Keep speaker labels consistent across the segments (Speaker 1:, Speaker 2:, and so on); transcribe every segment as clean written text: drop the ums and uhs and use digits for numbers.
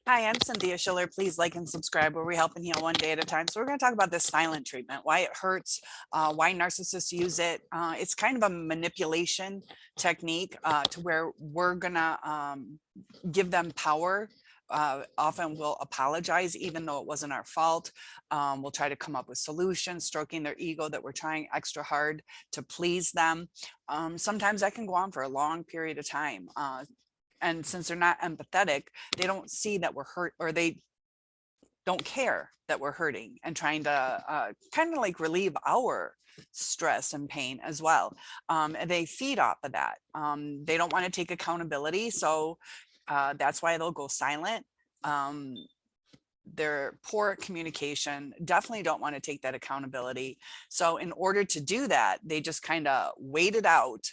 Speaker 1: Hi, I'm Cynthia Schiller. Please like and subscribe where we help and heal one day at a time. So we're going to talk about this silent treatment, why it hurts, why narcissists use it. It's kind of a manipulation technique to where we're going to give them power. Often we'll apologize even though it wasn't our fault. We'll try to come up with solutions, stroking their ego that we're trying extra hard to please them. Sometimes that can go on for a long period of time. And since they're not empathetic, they don't see that we're hurt, or they don't care that we're hurting and trying to kind of like relieve our stress and pain as well. And they feed off of that. They don't want to take accountability. So that's why they'll go silent. Their poor communication, definitely don't want to take that accountability. So in order to do that, they just kind of wait it out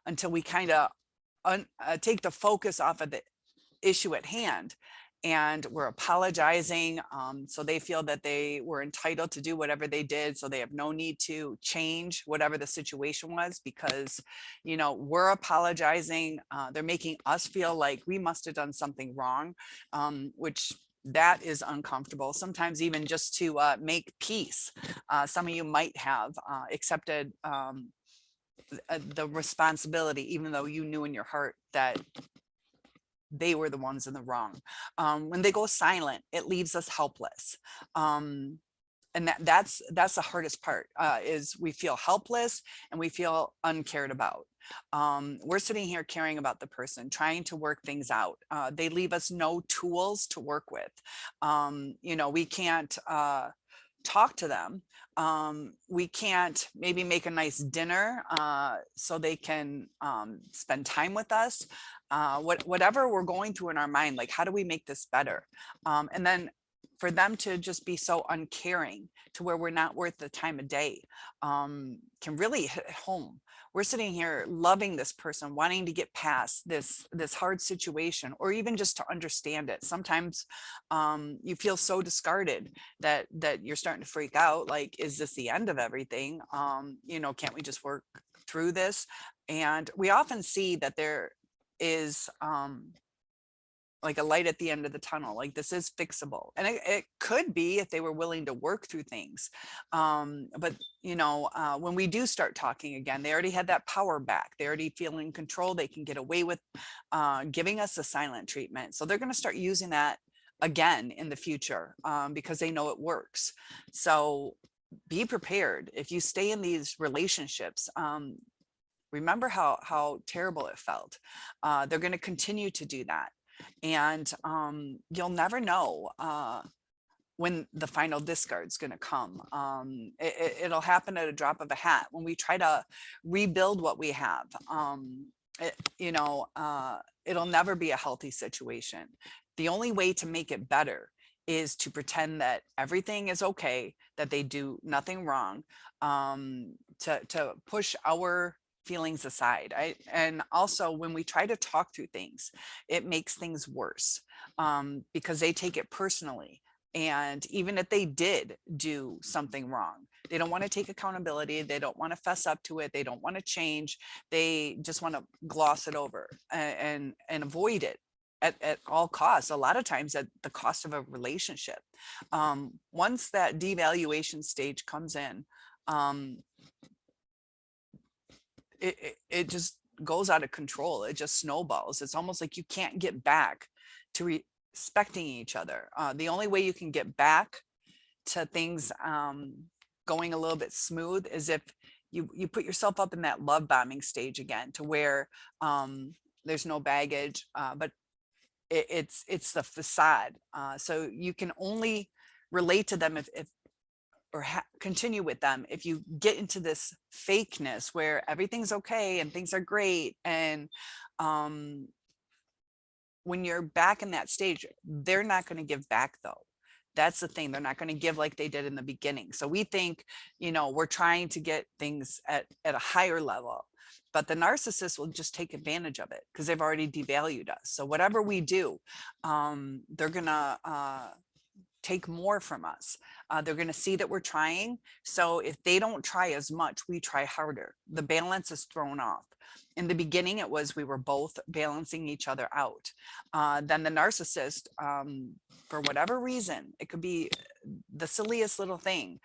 Speaker 1: until we kind of take the focus off of the issue at hand, and we're apologizing. So they feel that they were entitled to do whatever they did, so they have no need to change whatever the situation was, because we're apologizing. They're making us feel like we must have done something wrong, which that is uncomfortable sometimes, even just to make peace. Some of you might have accepted the responsibility, even though you knew in your heart that they were the ones in the wrong. When they go silent, it leaves us helpless. And that's the hardest part, is we feel helpless and we feel uncared about. We're sitting here caring about the person, trying to work things out. They leave us no tools to work with. We can't talk to them. We can't maybe make a nice dinner so they can spend time with us. Whatever we're going through in our mind, like, how do we make this better? And then for them to just be so uncaring to where we're not worth the time of day, can really hit home. We're sitting here loving this person, wanting to get past this hard situation, or even just to understand it. Sometimes you feel so discarded that you're starting to freak out, like, is this the end of everything? Can't we just work through this? And we often see that there is like a light at the end of the tunnel, like this is fixable. And it could be if they were willing to work through things. But when we do start talking again, they already had that power back. They already feel in control. They can get away with giving us a silent treatment. So they're going to start using that again in the future, because they know it works. So be prepared. If you stay in these relationships, remember how terrible it felt. They're going to continue to do that. And you'll never know when the final discard's going to come. It'll happen at a drop of a hat when we try to rebuild what we have. It'll never be a healthy situation. The only way to make it better is to pretend that everything is okay, that they do nothing wrong, to push our feelings aside. And also when we try to talk through things, it makes things worse, because they take it personally. And even if they did do something wrong, they don't want to take accountability. They don't want to fess up to it. They don't want to change. They just want to gloss it over and avoid it at all costs, a lot of times at the cost of a relationship. Once that devaluation stage comes in, it just goes out of control. It just snowballs. It's almost like you can't get back to respecting each other. The only way you can get back to things going a little bit smooth is if you put yourself up in that love bombing stage again, to where there's no baggage, but it's the facade. So you can only relate to them if or continue with them if you get into this fakeness where everything's okay and things are great. And when you're back in that stage, they're not going to give back though. That's the thing. They're not going to give like they did in the beginning. So we think, we're trying to get things at a higher level, but the narcissist will just take advantage of it because they've already devalued us. So whatever we do, they're going to take more from us. They're going to see that we're trying. So if they don't try as much, we try harder. The balance is thrown off. In the beginning, it was we were both balancing each other out. Then the narcissist, for whatever reason, it could be the silliest little thing.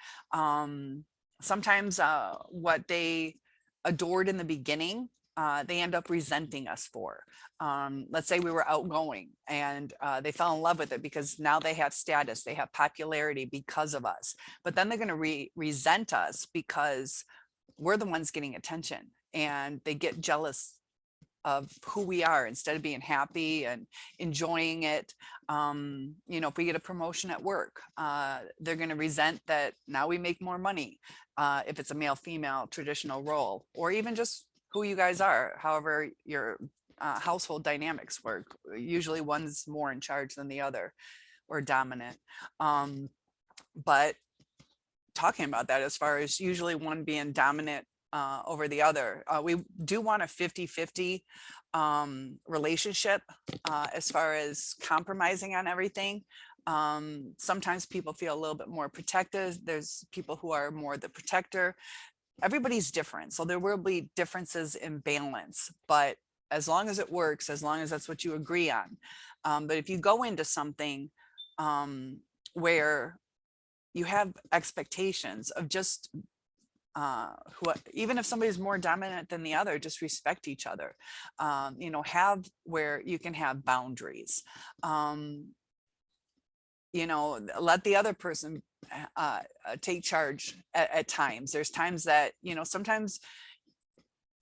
Speaker 1: Sometimes what they adored in the beginning, they end up resenting us for. Let's say we were outgoing and they fell in love with it because now they have status, they have popularity because of us. But then they're going to resent us because we're the ones getting attention, and they get jealous of who we are instead of being happy and enjoying it. You know, if we get a promotion at work, they're going to resent that now we make more money. If it's a male female traditional role, or even just who you guys are, however your household dynamics work. Usually one's more in charge than the other, or dominant. But talking about that, as far as usually one being dominant over the other, we do want a 50-50 relationship as far as compromising on everything. Sometimes people feel a little bit more protective. There's people who are more the protector. Everybody's different, so there will be differences in balance, but as long as it works, as long as that's what you agree on. But if you go into something where you have expectations of just even if somebody's more dominant than the other, just respect each other. You know, have where you can have boundaries. You know, let the other person take charge at times. There's times that, you know, sometimes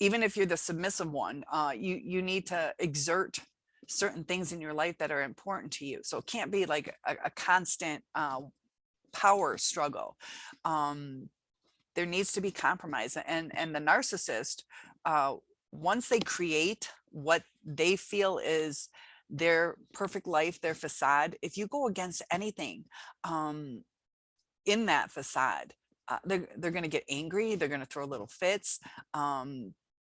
Speaker 1: even if you're the submissive one, you need to exert certain things in your life that are important to you. So it can't be like a constant power struggle. There needs to be compromise. And the narcissist, once they create what they feel is their perfect life, their facade, if you go against anything in that facade, they're going to get angry. They're going to throw little fits.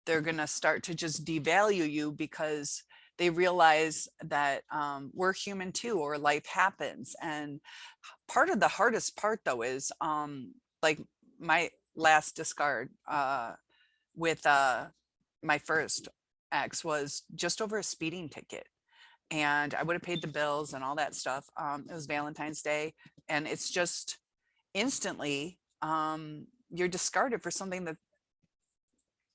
Speaker 1: They're going to start to just devalue you because they realize that we're human too, or life happens. And part of the hardest part though is like my last discard with my first ex was just over a speeding ticket. And I would have paid the bills and all that stuff. It was Valentine's Day. And it's just instantly you're discarded for something that,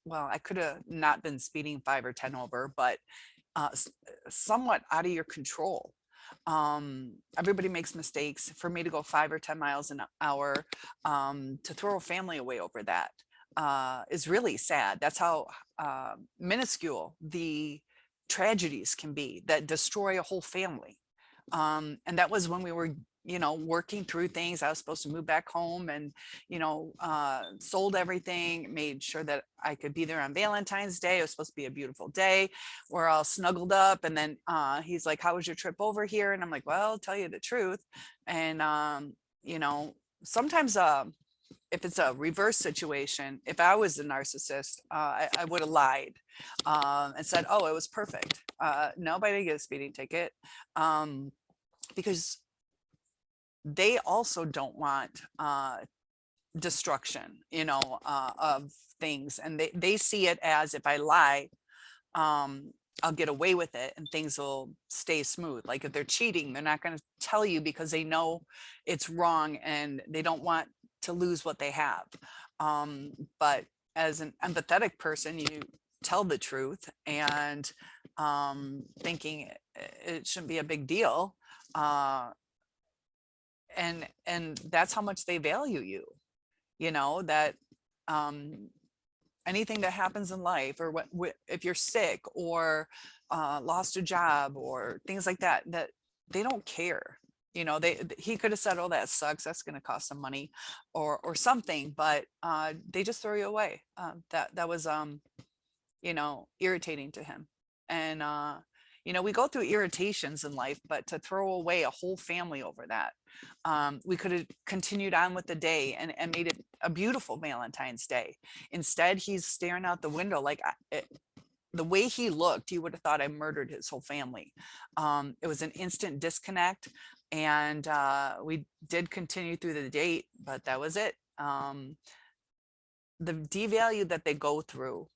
Speaker 1: well, I could have not been speeding 5 or 10 over, but somewhat out of your control. Everybody makes mistakes. For me to go 5 or 10 miles an hour, to throw a family away over that is really sad. That's how minuscule the tragedies can be that destroy a whole family. And that was when we were, you know, working through things. I was supposed to move back home and, you know, sold everything, made sure that I could be there on Valentine's Day. It was supposed to be a beautiful day. We're all snuggled up. And then he's like, how was your trip over here? And I'm like, well, I'll tell you the truth. And, you know, sometimes if it's a reverse situation, if I was a narcissist, I would have lied and said, oh, it was perfect. Nobody didn't get a speeding ticket, because they also don't want destruction, you know, of things. And they see it as, if I lie, I'll get away with it and things will stay smooth. Like if they're cheating, they're not going to tell you because they know it's wrong and they don't want to lose what they have. But as an empathetic person, you tell the truth and thinking it shouldn't be a big deal. And that's how much they value you, you know, that anything that happens in life, or if you're sick or lost a job or things like that, that they don't care. You know, he could have said, oh, that sucks, that's going to cost some money or something, but they just throw you away. That was you know, irritating to him. And you know, we go through irritations in life, but to throw away a whole family over that, we could have continued on with the day and made it a beautiful Valentine's Day. Instead, he's staring out the window like, the way he looked, you would have thought I murdered his whole family. It was an instant disconnect, and we did continue through the date, but that was it. The devalue that they go through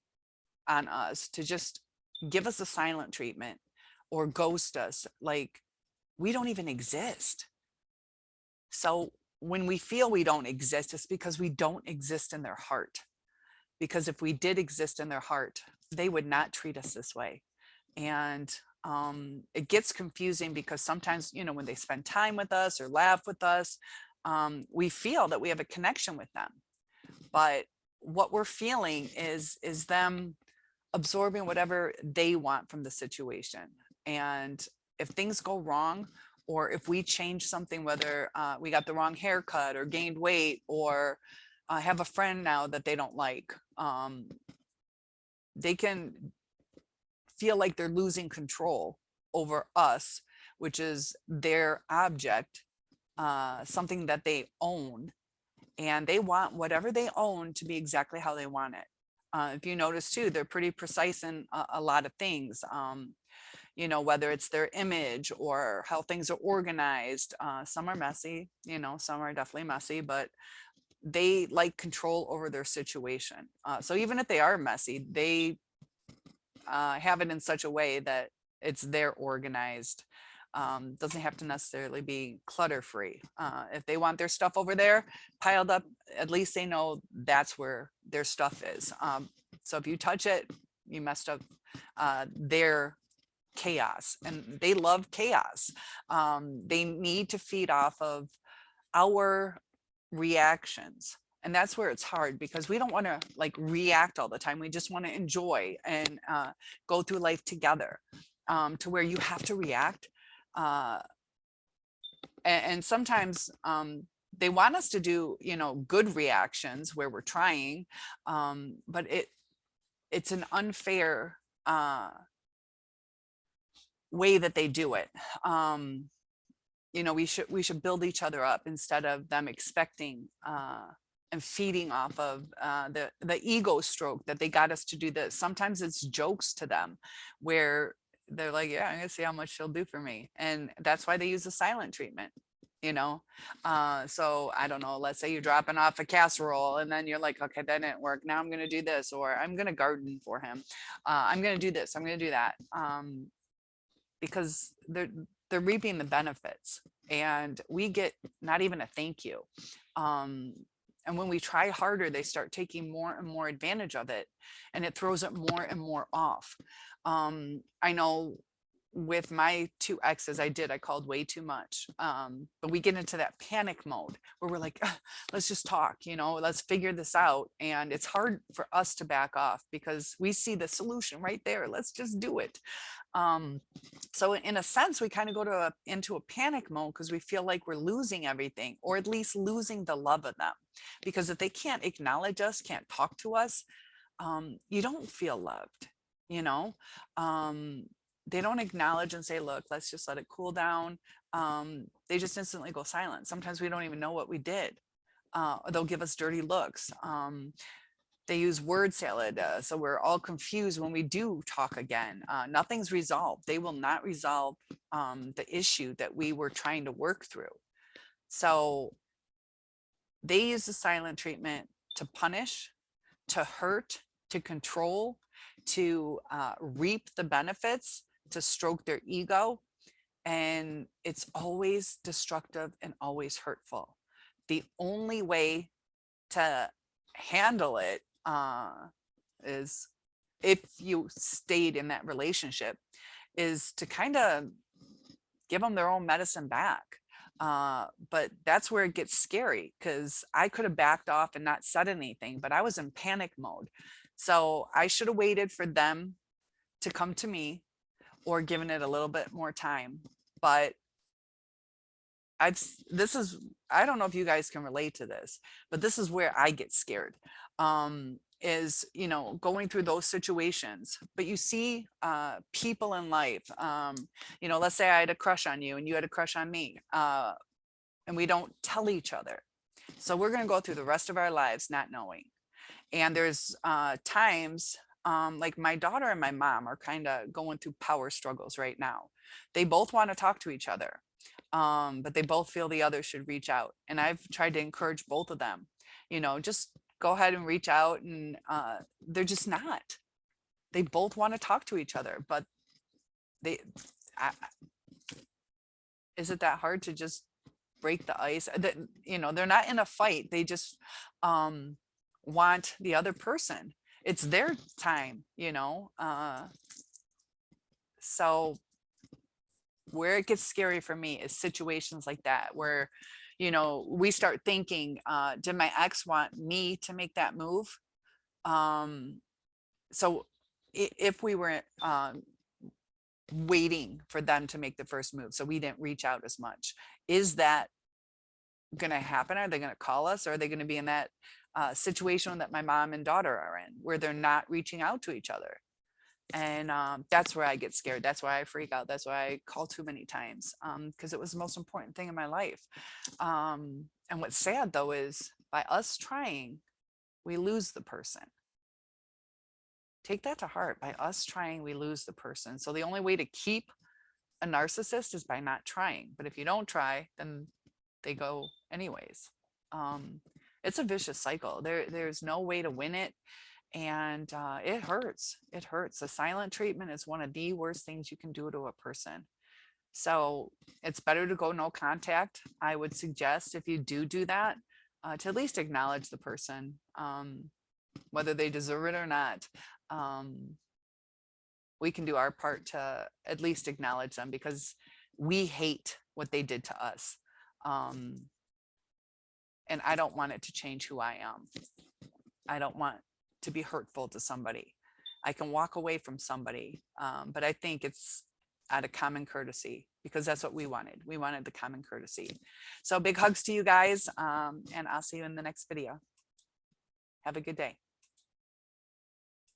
Speaker 1: on us to just give us a silent treatment or ghost us, like we don't even exist. So when we feel we don't exist, it's because we don't exist in their heart. Because if we did exist in their heart, they would not treat us this way. And it gets confusing because sometimes, you know, when they spend time with us or laugh with us, we feel that we have a connection with them. But what we're feeling is them absorbing whatever they want from the situation. And if things go wrong, or if we change something, whether we got the wrong haircut or gained weight, or have a friend now that they don't like, they can feel like they're losing control over us, which is their object, something that they own, and they want whatever they own to be exactly how they want it. If you notice too, they're pretty precise in a lot of things. You know, whether it's their image or how things are organized. Some are messy, you know, some are definitely messy, but they like control over their situation. So even if they are messy, they have it in such a way that it's their organized. Doesn't have to necessarily be clutter free. If they want their stuff over there piled up, at least they know that's where their stuff is. So if you touch it, you messed up their chaos, and they love chaos. They need to feed off of our reactions. And that's where it's hard, because we don't want to like react all the time. We just want to enjoy and go through life together, to where you have to react. And sometimes they want us to do, you know, good reactions where we're trying, but it's an unfair way that they do it. You know, we should build each other up instead of them expecting and feeding off of the ego stroke that they got us to do this. Sometimes it's jokes to them where they're like, yeah, I'm gonna see how much she'll do for me. And that's why they use the silent treatment, you know. So I don't know, let's say you're dropping off a casserole and then you're like, okay, that didn't work, now I'm gonna do this, or I'm gonna garden for him, I'm gonna do this, I'm gonna do that, because they're reaping the benefits, and we get not even a thank you. And when we try harder, they start taking more and more advantage of it, and it throws it more and more off. I know with my two exes, I called way too much. But we get into that panic mode where we're like, let's just talk, you know, let's figure this out. And it's hard for us to back off because we see the solution right there. Let's just do it. So in a sense, we kind of go into a panic mode because we feel like we're losing everything, or at least losing the love of them. Because if they can't acknowledge us, can't talk to us, you don't feel loved, you know. They don't acknowledge and say, look, let's just let it cool down. They just instantly go silent. Sometimes we don't even know what we did. They'll give us dirty looks. They use word salad, so we're all confused when we do talk again. Nothing's resolved. They will not resolve the issue that we were trying to work through. So they use the silent treatment to punish, to hurt, to control, to reap the benefits, to stroke their ego. And it's always destructive and always hurtful. The only way to handle it is, if you stayed in that relationship, is to kind of give them their own medicine back. But that's where it gets scary, because I could have backed off and not said anything, but I was in panic mode. So I should have waited for them to come to me, or given it a little bit more time. But I don't know if you guys can relate to this, but this is where I get scared, is, you know, going through those situations. But you see people in life, you know, let's say I had a crush on you and you had a crush on me, and we don't tell each other. So we're going to go through the rest of our lives not knowing. And there's times like my daughter and my mom are kind of going through power struggles right now. They both want to talk to each other, but they both feel the other should reach out. And I've tried to encourage both of them, just go ahead and reach out. And they're just not. They both want to talk to each other, but they, I, is it that hard to just break the ice? That, they're not in a fight. They just want the other person. It's their time, so where it gets scary for me is situations like that where, we start thinking, did my ex want me to make that move? So if we were waiting for them to make the first move, so we didn't reach out as much, is that going to happen? Are they going to call us? Or are they going to be in that situation that my mom and daughter are in, where they're not reaching out to each other? And that's where I get scared. That's why I freak out. That's why I call too many times, because it was the most important thing in my life. And what's sad though is by us trying, we lose the person. Take that to heart. By us trying, we lose the person. So the only way to keep a narcissist is by not trying. But if you don't try, then they go anyways. It's a vicious cycle. There's no way to win it. And it hurts. It hurts. The silent treatment is one of the worst things you can do to a person. So it's better to go no contact. I would suggest, if you do that, to at least acknowledge the person, whether they deserve it or not. We can do our part to at least acknowledge them, because we hate what they did to us. And I don't want it to change who I am. I don't want to be hurtful to somebody. I can walk away from somebody, but I think it's out of common courtesy, because that's what we wanted. We wanted the common courtesy. So big hugs to you guys, and I'll see you in the next video. Have a good day.